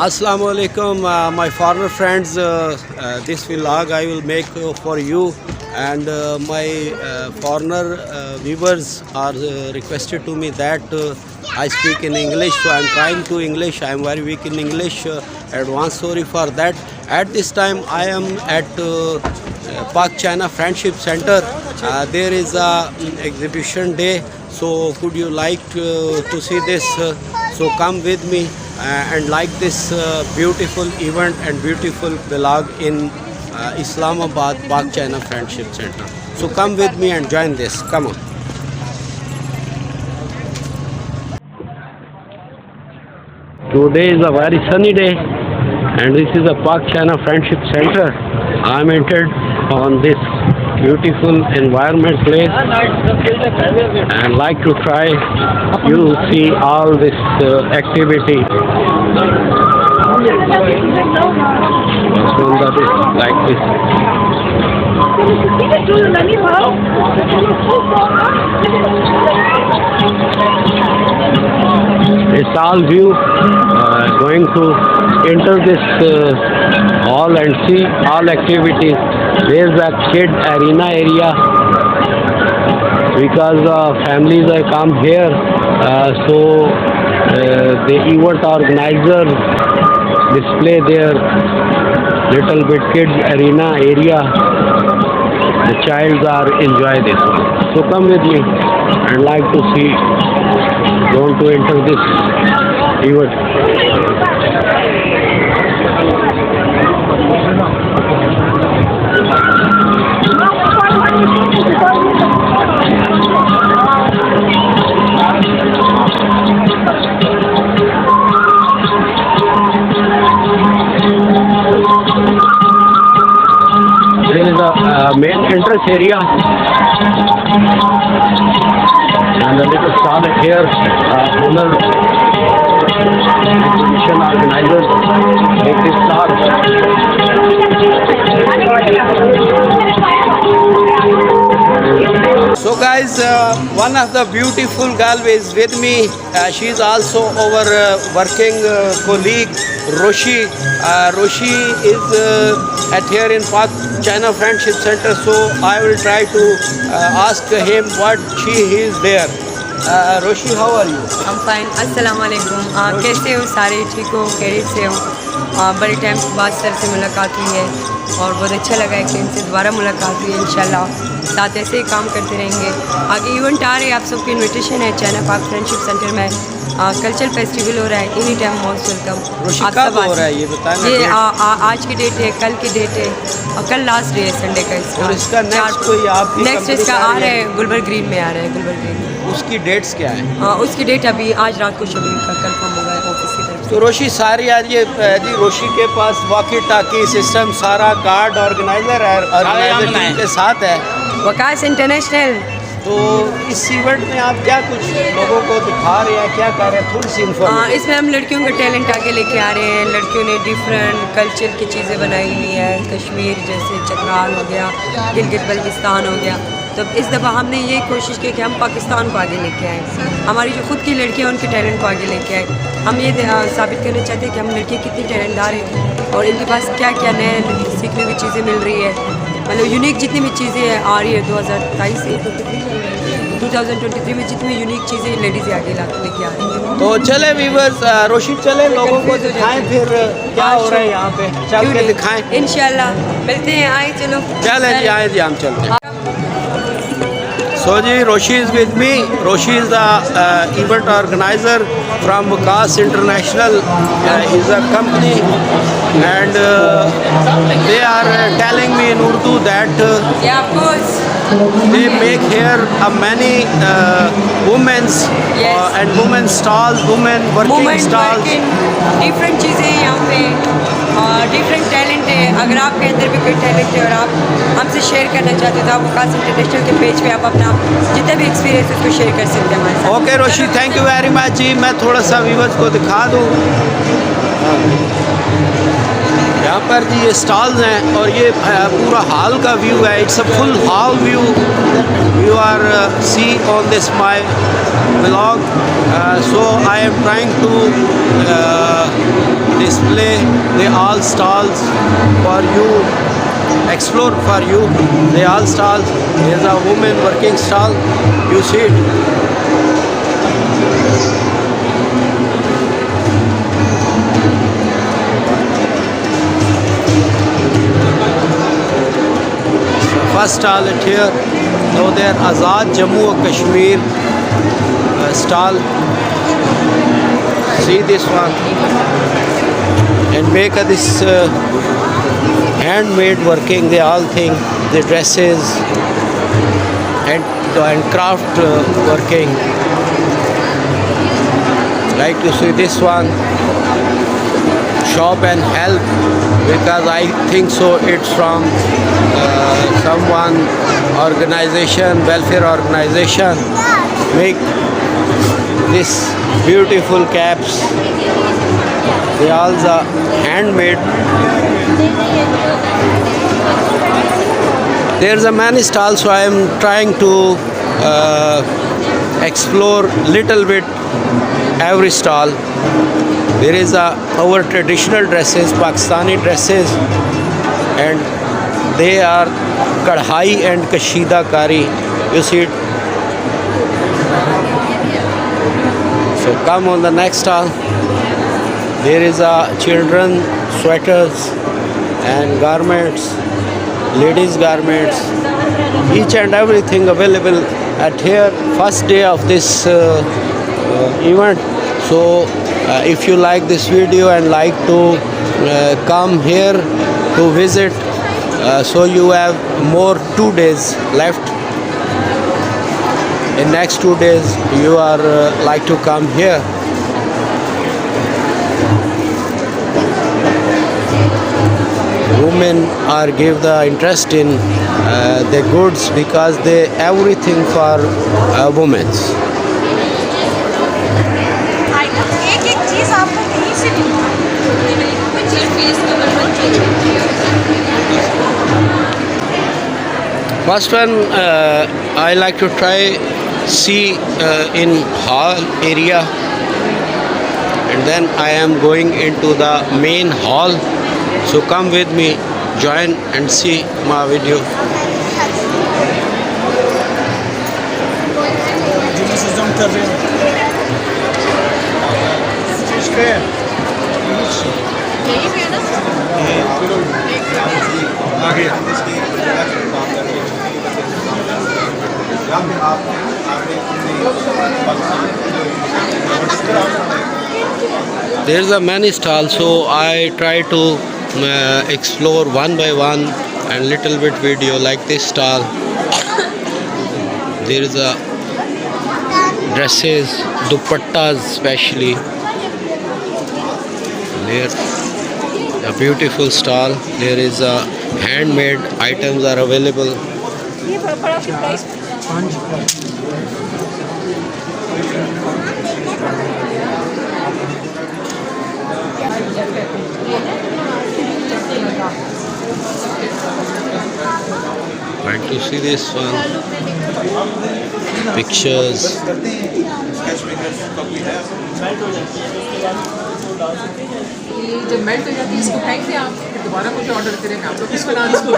Assalamu alaikum, my foreigner friends. This vlog I will make for you, and my foreigner viewers are requested to me that I speak in English, so I am trying to English. I am very weak in English. Advance sorry for that. At this time, I am at Pak-China Friendship Center. There is a exhibition day, so could you like to see this? So come with me and like this beautiful event and beautiful vlog in Islamabad Pak-China Friendship Center. So come with me and join this. Come on. Today is a very sunny day, and this is a Pak-China Friendship Center. I am entered on this beautiful environment place and like to try you see all this activity. Like this. It's all view. Going to enter this hall and see all activities. There's a kid arena area because families have come here, so the event organizer display their little bit kids arena area. The childs are enjoy this. So come with me and like to see, want to enter this event. There is a main entrance area and a little stall here. Owner exhibition organizers make this stall. So guys, one of the beautiful girl is with me. She is also our working colleague, Roshi. Roshi is at here in Pak-China Friendship Center, so I will try to ask him what she is there. Roshi, how are you? I'm fine. Assalamu alaikum. कैसे हो सारे? ठीक हो? खैरियत से हो? बड़े time बाद सर से मुलाकात हुई है और बहुत अच्छा लगा है कि इनसे दोबारा मुलाकात हुई है। इंशाल्लाह साथ ऐसे ही काम करते रहेंगे। आगे इवेंट आ रहे हैं, आप सबकी इनविटेशन है चाइना पाक फ्रेंडशिप सेंटर में। कल्चरल फेस्टिवल हो रहा है, एनी टाइम मोस्ट वेलकम। आप सब हो रहा है ये बताना। ये आज की डेट है, कल की डेट है और कल लास्ट डे है संडे का इसका। और इसका नेक्स्ट कोई आप नेक्स्ट इसका आ रहा है गुलबर्ग ग्रीन में आ रहा है, गुलबर्ग ग्रीन में। उसकी डेट्स क्या है? उसकी डेट अभी आज रात को शेड्यूल का कंफर्म होगा ऑफिस की तरफ से। तो रोशी सारी आज ये जी रोशी के पास वॉकी टाकी सिस्टम सारा कार्ड ऑर्गेनाइजर टीम के साथ है वकास इंटरनेशनल। तो इस इवेंट में आप क्या कुछ लोगों को दिखा रहे हैं, क्या कर रहे हैं, थोड़ी सी इन्फॉर्मेशन। इसमें हम लड़कियों का टैलेंट आगे लेके आ रहे हैं। लड़कियों ने डिफरेंट कल्चर की चीज़ें बनाई हुई हैं, कश्मीर जैसे चतराल हो गया, गिलगित बल्तिस्तान हो गया। तो इस दफ़ा हमने ये कोशिश की कि हम पाकिस्तान को आगे लेके आए, हमारी जो खुद की लड़कियाँ उनके टैलेंट को आगे लेके आए। हम ये साबित करना चाहते हैं कि हम लड़कियाँ कितनी टैलेंटदार हैं और इनके पास क्या क्या नए सीखने की चीज़ें मिल रही है। मतलब यूनिक जितनी भी चीज़ें आ रही है 2023 में जितनी यूनिक चीज़ें लेडीज़ आगे लेके आ रही हैं। तो चले व्यूअर्स, रोशी चले लोगों को दिखाएं फिर क्या हो रहा है यहाँ पे, चल के दिखाएं। इंशाल्लाह मिलते हैं, आए चलो चले जी, आए जी हम चलते हैं। So ji, Roshi is with me. Roshi is the event organizer from Wakaas International. Is a company, and they are telling me in Urdu that yeah, of course. They make here many women's and women stalls, women working stalls. Different चीज़ें हैं यहाँ पे, different talent है। अगर आपके अंदर भी कोई टैलेंट है और आप हमसे शेयर करना चाहते हो तो आप वकास इंटरनेशनल के पेज पे आप अपना जितना भी एक्सपीरियंस है उसको शेयर कर सकते हैं हमारे साथ। Okay Roshi, thank you very much ji. मैं थोड़ा सा व्यूअर्स को दिखा दूँ। यहाँ पर जी ये स्टॉल्स हैं और ये पूरा हॉल का व्यू है। It's a full hall view you are see on this my vlog. So I am trying to display the all stalls for you, explore for you the all stalls. There's a woman working stall, you see it. First stall at here, now there Azad Jammu and Kashmir stall. See this one, and make this handmade working, the all thing, the dresses and craft working. Like to see this one, shop and help, because I think so it's from someone organization, welfare organization, make this beautiful caps. They all are handmade. There's a many stalls, so I am trying to explore little bit every stall. There is our traditional dresses, Pakistani dresses, and they are kadhai and kashida kari. You see it. So come on the next stall. There is children sweaters and garments, ladies garments, each and everything available at here. First day of this event. So if you like this video and like to come here to visit, so you have more 2 days left. In next 2 days you are like to come here. Women are give the interest in the goods because they everything for women. First one I like to try see in hall area, and then I am going into the main hall. So come with me, join and see my video. There's a many stalls, so I try to explore one by one and little bit video. Like this stall, there is a dresses, dupattas especially. There a beautiful stall. There is a handmade items are available. Like to see this one, pictures. जब melt हो जाती है इसको फेंक दें आप, फिर दोबारा मुझे ऑर्डर करें, मैं आप लोग किस बना इसको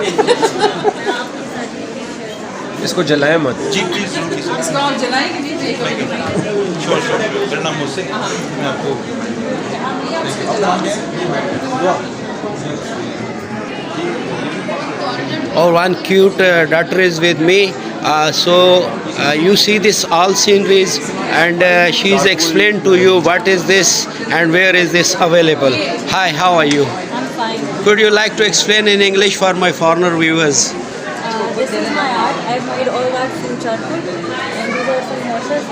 इसको जलाएं मत। जी इसको आप जलाएंगे नहीं तो ये कभी नहीं बनाओगे। श्योर करना मुझसे, मैं आपको Oh, one cute daughter is with me. So you see this all sceneries, and she's explained to you what is this and where is this available. Hi, how are you? I'm fine. Could you like to explain in English for my foreigner viewers? This is my art. I've made all art from charcoal, and these are some washes.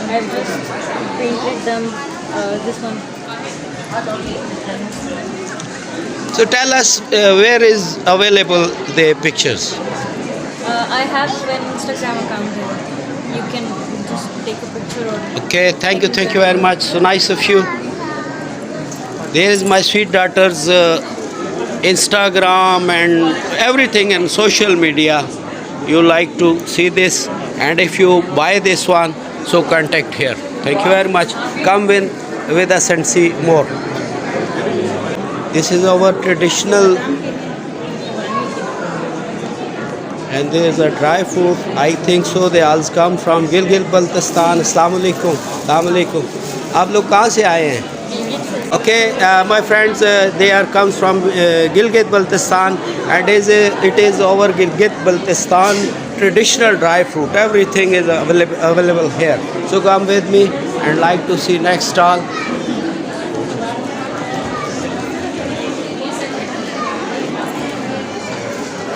I've just painted them. This one. So tell us where is available the pictures. I have an Instagram account here. You can just take a picture or. Okay, thank you very much. So nice of you. There is my sweet daughter's Instagram and everything and social media. You like to see this, and if you buy this one, so contact here. Thank you very much. Come with us and see more. This is our traditional, and there is a dry fruit. I think so. They all come from Gilgit-Baltistan. Assalamu alaikum. Assalamu alaikum. आप लोग कहाँ से आए हैं? Okay, my friends, they are comes from Gilgit-Baltistan, and it is our Gilgit-Baltistan traditional dry fruit. Everything is available here. So come with me and like to see next stall.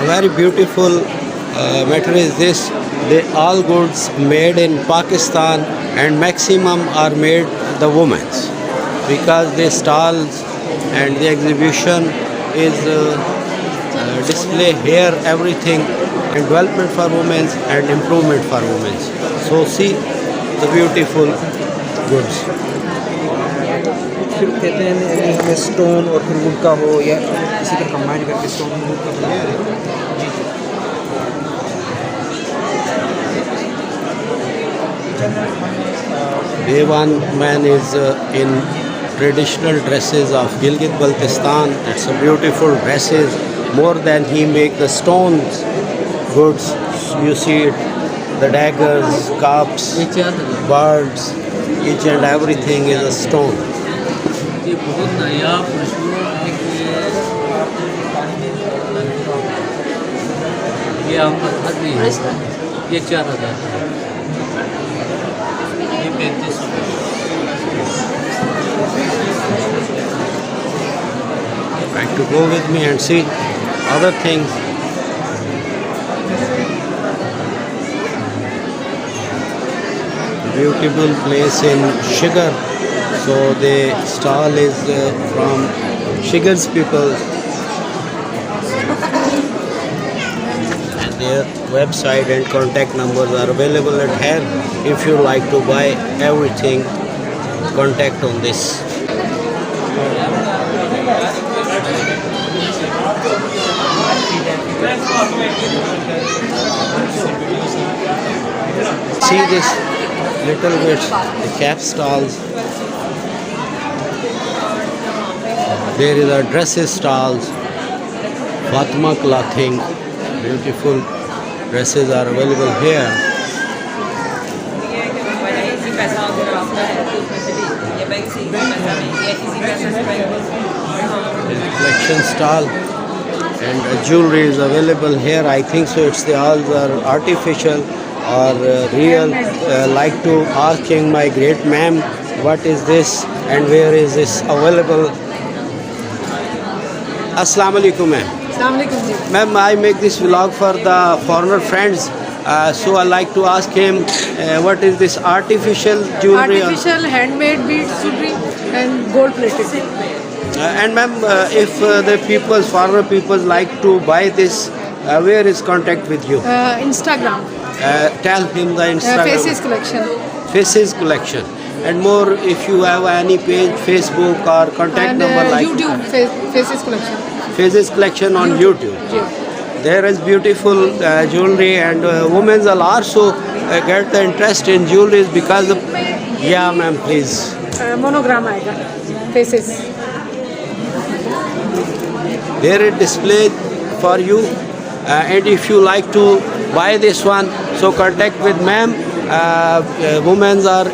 Very beautiful matter is this. They all goods made in Pakistan, and maximum are made the women's, because the stalls and the exhibition is display here everything, and development for women and improvement for women. So see the beautiful goods. फिर कहते हैं यानी हमें stone और फिर would का हो या इसी तरह कंबाइन करके स्टोन और वुड का बना। The one man is in traditional dresses of Gilgit-Baltistan. It's a beautiful dresses. More than he make the stones goods. You see it, the daggers, cups, birds, each and everything is a stone. ये बहुत नायाब मशहूर ये अहमद हद नहीं है, ये 4000 ये 3500। Like to go with me and see other things. Beautiful place in sugar. So the stall is from Shigar's people, and their website and contact numbers are available at here. If you like to buy everything, contact on this. See this little bit, the cap stalls. There is a dresses stalls, Fatima clothing, beautiful dresses are available here. There's a collection stall, and jewelry is available here. I think so it's the all are artificial or real. Like to asking my great ma'am, what is this and where is this available? Assalamu alaikum ma'am. Ma'am, I make this vlog for the foreigner friends. So I like to ask him, what is this artificial jewelry? Artificial handmade beads jewelry and gold plated. And ma'am, if the people, foreigner people like to buy this, where is contact with you? Instagram. Tell him the Instagram. Faces collection. Faces collection. And more, if you have any page, Facebook or contact And number like YouTube faces collection. Faces collection on YouTube. There is beautiful jewelry, and women will also get the interest in jewelry because of, yeah ma'am, please. Monogram आएगा. Faces. There is display for you, and if you like to buy this one, so contact with ma'am. Women are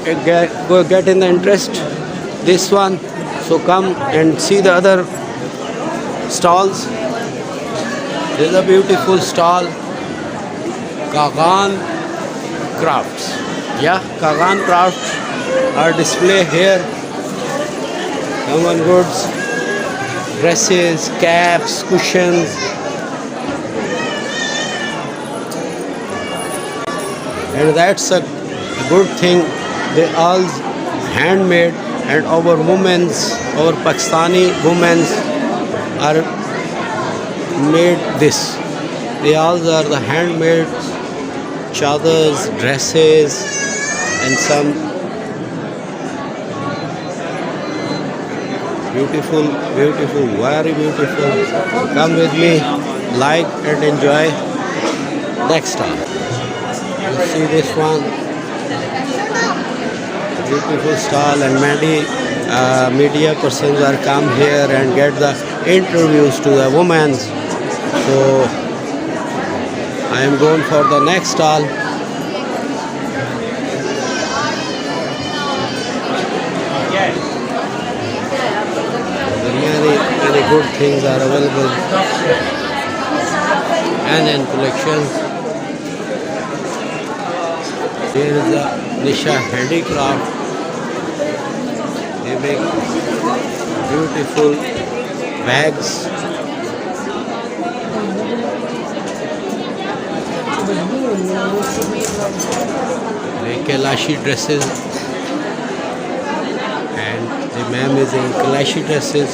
getting the interest this one, so come and see the other stalls. There is a beautiful stall, Kagan Crafts. Yeah, Kagan Crafts are displayed here. Common goods, dresses, caps, cushions. And that's a good thing. They all handmade, and our women's, our Pakistani women's are made this. They all are the handmade chadars, dresses, and some beautiful, beautiful, very beautiful. Come with me, like and enjoy next time. You see this one, beautiful stall, and many media persons are come here and get the interviews to the women. So I am going for the next stall. Many good things are available and in collections. Here is the Nisha handicraft. They make beautiful bags. The Kailashi dresses, and the ma'am is in Kailashi dresses.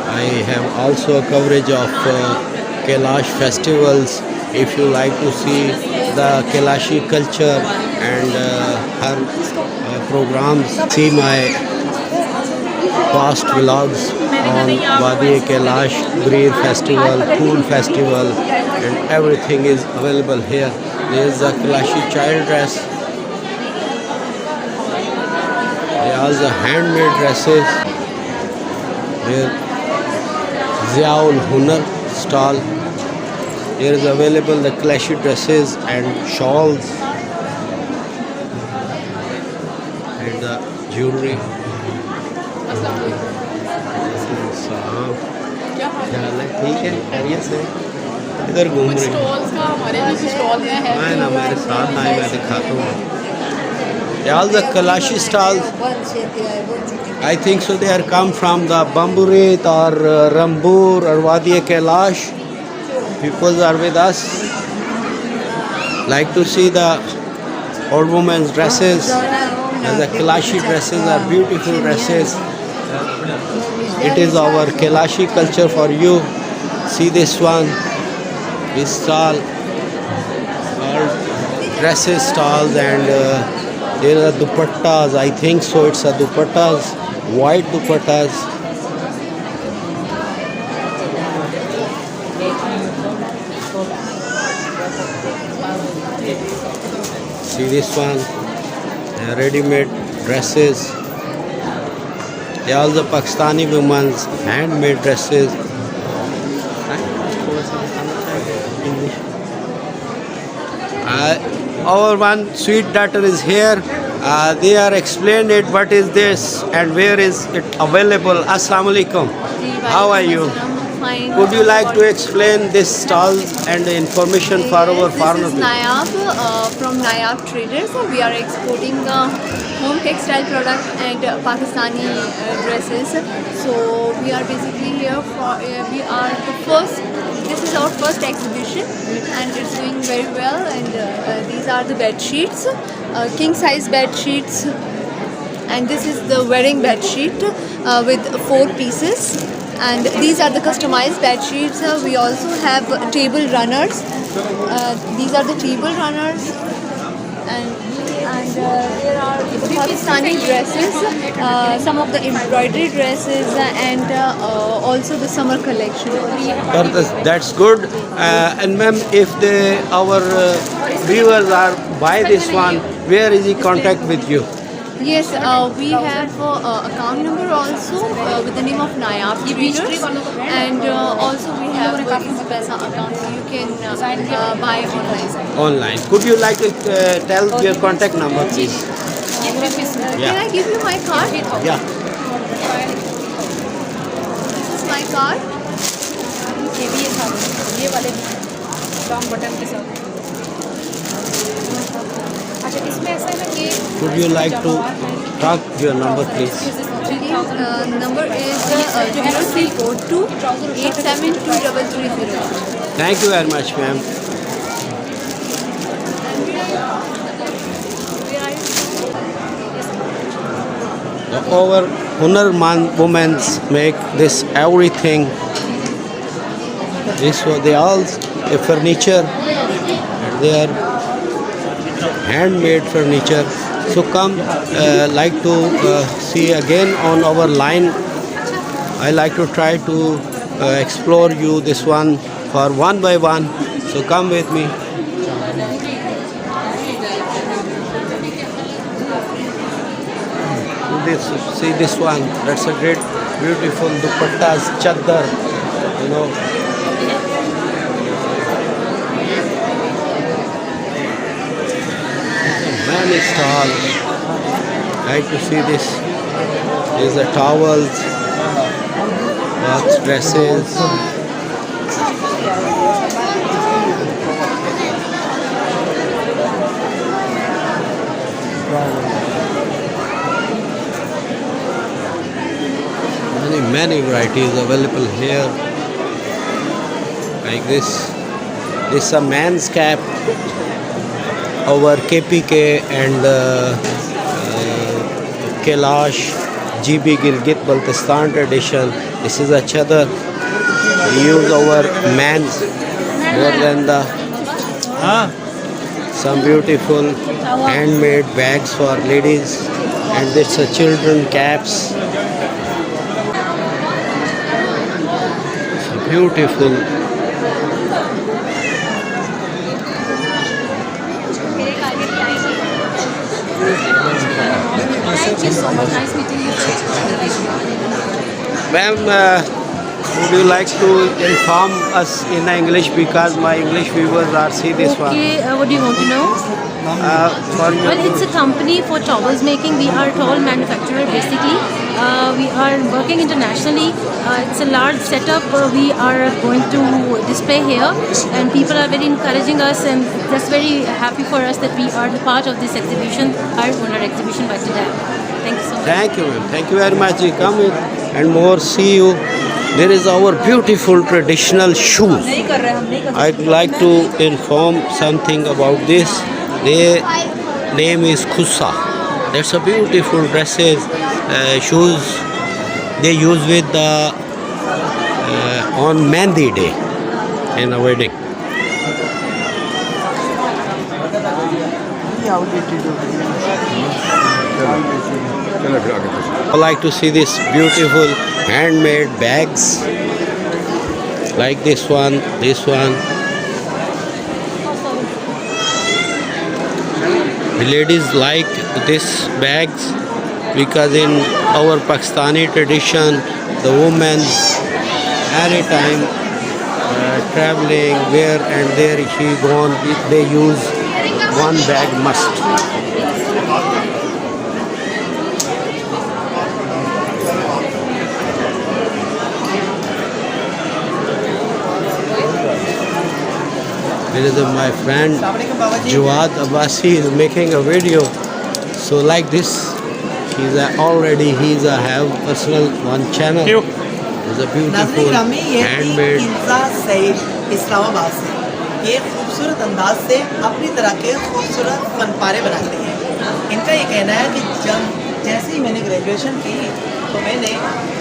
I have also a coverage of Kailash festivals. If you like to see the Kailashi culture and her programs, see my past vlogs on Wadi Kailash, Greer Festival, Pool Festival, and everything is available here. There is the Kailashi child dress. There are the handmade dresses. There Ziaul Hunar stall. Here is available the Kailashi dresses and shawls and the jewelry. ठीक है, खैरियत से इधर घूम रहे हैं। ना मेरे साथ आए, मैं दिखाता हूँ। All the Kailashi stalls, I think so they are come from the Bamburit or Rambur or Wadi Kailash. People are with us. Like to see the old women's dresses. And the Kailashi dresses are beautiful dresses. It is our Kailashi culture for you. See this one, this stall, all dresses stalls, and there are dupattas. I think so it's a dupattas, white dupattas. See this one, ready-made dresses. They are also Pakistani women's handmade dresses. Our one sweet daughter is here. They are explained it what is this and where is it available. Assalamu alaikum. How are you? Fine. Would you like to explain this stall and the information for our farmers? This is Nayab from Nayab Traders. We are exporting home textile product and Pakistani dresses. So we are basically here for we are the first. This is our first exhibition and it's doing very well. And these are the bed sheets, king size bed sheets, and this is the wearing bed sheet with 4 pieces. And these are the customized bed sheets. We also have table runners. These are the table runners, and there are the Pakistani dresses, some of the embroidery dresses, and also the summer collection. That's good. And ma'am, if our viewers are buy this one, where is he contact with you? Yes, we have account number also with the name of Nayab Traders, and also we have Pesa account, so you can buy online. Online. Could you like to tell your contact number, please? Can I give you my card? Yeah. This is my card. ये वाले long button के साथ। अच्छा, इसमें ऐसा है ना कि Would you like to talk your number, please? Number is 0342 872 Thank you very much, ma'am. Our ھنرمند women make this everything. This was they all a furniture, and they are handmade furniture. So come, like to see again on our line. I like to try to explore you this one for one by one. So come with me. See this one. That's a great beautiful dupattas, chadar, you know. Many stalls. Like to see this. These are towels, bath dresses. Many varieties available here. Like this. This is a man's cap. Our KPK and Kailash GB Gilgit Baltistan tradition. This is a chadar. We use our man's more than the some beautiful handmade bags for ladies, and this are children caps. So beautiful. Thank you so much. Nice meeting you. Ma'am, would you like to inform us in English, because my English viewers are see this one? Okay, what do you want to know? For you. Well, it's a company for towels making. We are a towel manufacturer basically. We are working internationally. It's a large setup. We are going to display here, and people are very encouraging us, and that's very happy for us that we are the part of this exhibition, our owner exhibition by today. Thank you so much. Thank you, ma'am. Thank you very much. We come in and more see you. There is our beautiful traditional shoes. I'd like to inform something about this. Their name is Khussa. That's a beautiful dresses, shoes they use with the on Mehndi day in a wedding. I like to see this beautiful handmade bags like this one. The ladies like this bags because in our Pakistani tradition, the women anytime traveling where and there she gone, they use one bag must. There is my friend Jawad Abbasi is making a video. So like this, he's have personal one channel. It's a beautiful handmade. Islamabad से ये खूबसूरत अंदाज से अपनी तरह के खूबसूरत फनपारे बनाते हैं। इनका ये कहना है कि जब जैसे ही मैंने ग्रेजुएशन की तो मैंने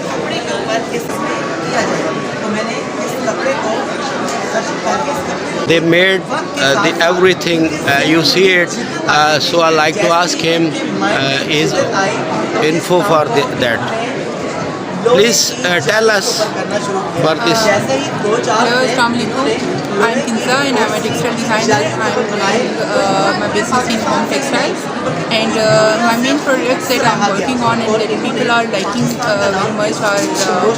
कपड़े के ऊपर इसमें किया जाएगा, तो मैंने इस कपड़े को They made everything, you see it, so I like to ask him his info for that. Please tell us for this. Hello, Assalamualaikum. I'm Kinza and I'm a textile designer. I'm running my business in home textiles, and my main projects that I'm working on and that people are liking very much are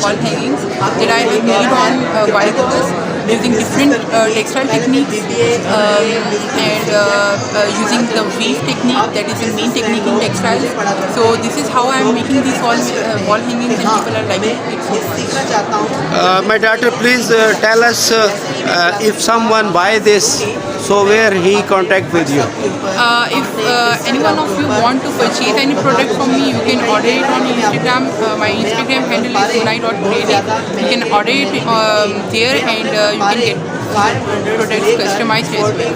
wall hangings that I have made on wire cutters using different textile techniques and using the weave technique, that is the main technique in textiles. So this is how I'm making these wall hangings, and people are liking it so much. My daughter, please tell us if someone buy this, so where he contact with you? If any one of you want to purchase any product from me, you can order it on Instagram. My Instagram handle is hnai.trading. You can order it there, and you can get products customized as well.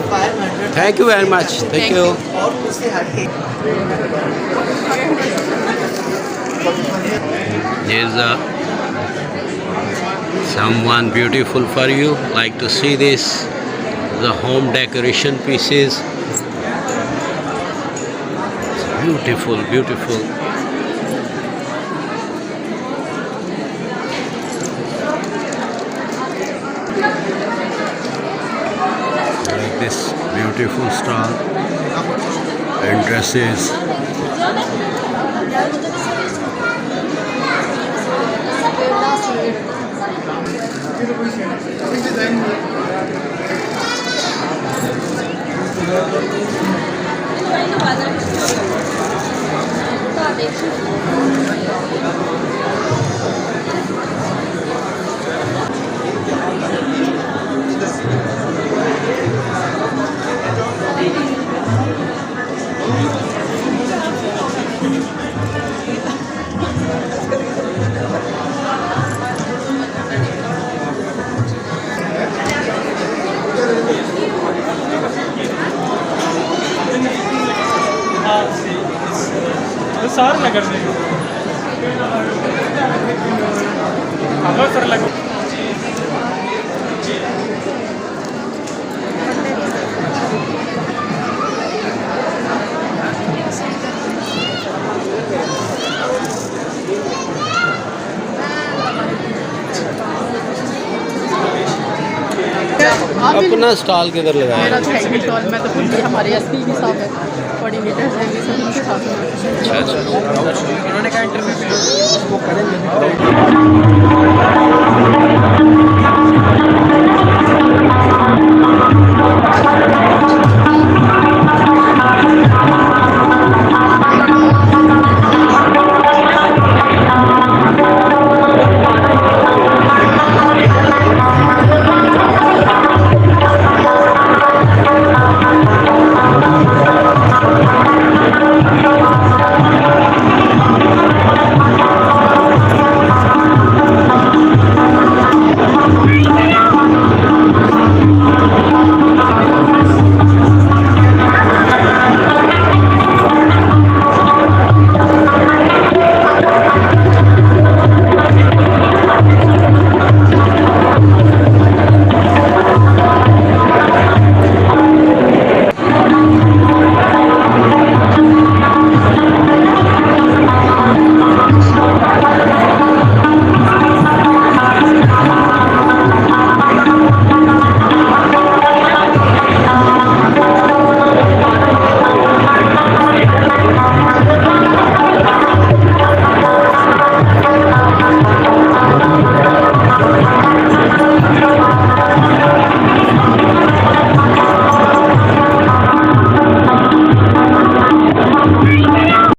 Thank you very much. Thank you. There's someone beautiful for you. Like to see this, the home decoration pieces. Beautiful, beautiful. Like this beautiful stall and dresses. सार नगर से sir लग अपना stall किधर लगाया? मेरा तो है stall, मैं तो खुद भी हमारे एसपी भी साहब है, कोऑर्डिनेटर्स हैं, ये सब उनके साथ हैं। उन्होंने कहा इंटरव्यू